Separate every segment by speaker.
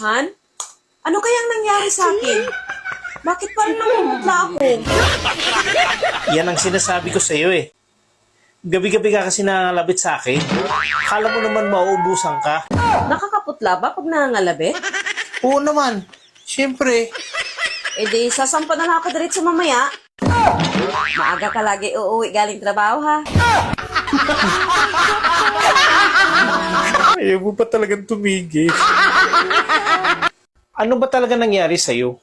Speaker 1: Han? Ano kayang nangyari sa akin? Bakit parang namumutla ako?
Speaker 2: Yan ang sinasabi ko sa'yo eh. Gabi-gabi ka kasi nangangalabit sa akin. Kala mo naman mauubusan ka.
Speaker 1: Nakakaputla ba pag nangangalabi?
Speaker 2: Oo naman. Siyempre.
Speaker 1: E di, sasampa na lang ako diretso mamaya. Maaga ka lagi uuwi galing trabaho, ha?
Speaker 2: Ayaw mo pa talagang tumigil. Ano ba talaga nangyari sa'yo?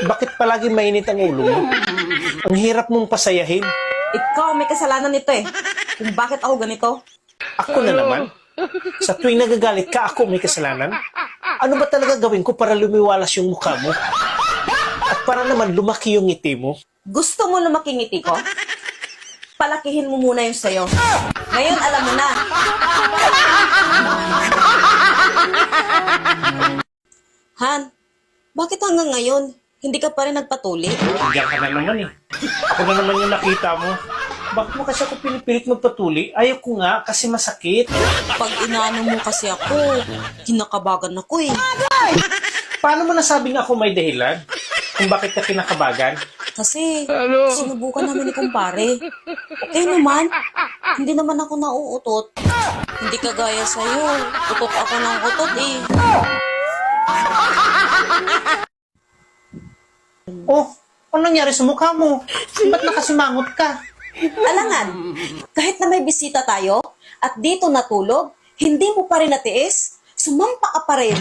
Speaker 2: Bakit palagi mainit ang ulo mo? Ang hirap mong pasayahin.
Speaker 1: Ikaw may kasalanan nito eh. Kung bakit ako ganito?
Speaker 2: Ako na naman. Sa tuwing nagagalit ka, ako may kasalanan. Ano ba talaga gawin ko para lumiwalas yung mukha mo? At para naman lumaki yung ngiti mo?
Speaker 1: Gusto mo lumaki ngiti ko? Palakihin mo muna yung sayo. Ngayon, alam mo na. Han, bakit hanggang ngayon, hindi ka pa rin nagpatuli?
Speaker 2: Diyan ka na naman eh. Ako na naman yung nakita mo. Bakit mo kasi ako pinipilit magpatuli? Ayaw ko nga kasi masakit.
Speaker 1: Pag inaano mo kasi ako, kinakabagan ako eh.
Speaker 2: Paano mo nasabing ako may dahilan? Kung bakit ka kinakabagan?
Speaker 1: Kasi, sinubukan namin ni kumpare. Okay naman, hindi naman ako nauutot. Hindi kagaya sa'yo, utot ako ng utot eh.
Speaker 2: Oh, ano nangyari sa mukha mo? Ba't nakasimangot ka?
Speaker 1: Alangan, kahit na may bisita tayo, at dito natulog, hindi mo pa rin natiis, sumampa ka pa rin.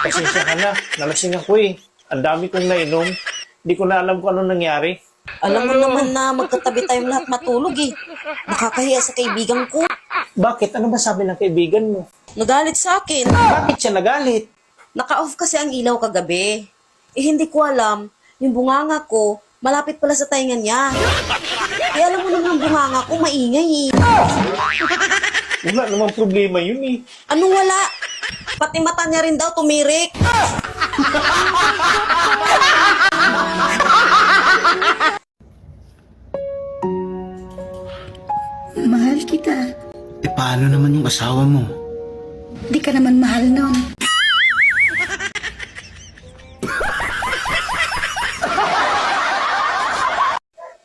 Speaker 2: Pasensya ka na, nalasing ako eh. Ang dami kong nainom. Hindi ko na alam kung ano nangyari.
Speaker 1: Alam mo naman na magkatabi tayong lahat matulog eh. Nakakahiya sa kaibigan ko.
Speaker 2: Bakit? Ano ba sabi ng kaibigan mo?
Speaker 1: Nagalit sa akin.
Speaker 2: Bakit siya nagalit?
Speaker 1: Naka-off kasi ang ilaw kagabi. Eh hindi ko alam, yung bunganga ko, malapit pala sa tainga niya. Eh alam mo naman ang bunganga ko, maingay eh.
Speaker 2: Wala namang problema yun eh.
Speaker 1: Anong wala? Pati mata niya rin daw tumirik.
Speaker 3: Mahal kita.
Speaker 4: Eh, paano naman yung asawa mo?
Speaker 3: Di ka naman mahal nun.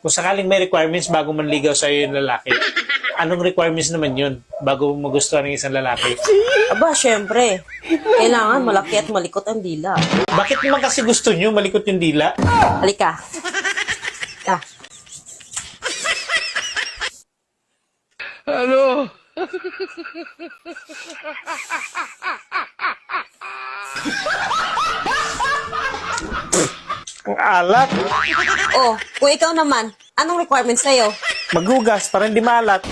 Speaker 2: Kung sakaling may requirements bago manligaw sa'yo yung lalaki, anong requirements naman yun bago magustuhan ng isang lalaki?
Speaker 1: Aba, syempre. Kailangan malaki at malikot ang dila.
Speaker 2: Bakit naman kasi gusto nyo malikot yung dila?
Speaker 1: Halika. Ah.
Speaker 2: Ang alat.
Speaker 1: Oh, kung ikaw naman, anong requirements sa'yo?
Speaker 2: Maghugas para hindi maalat.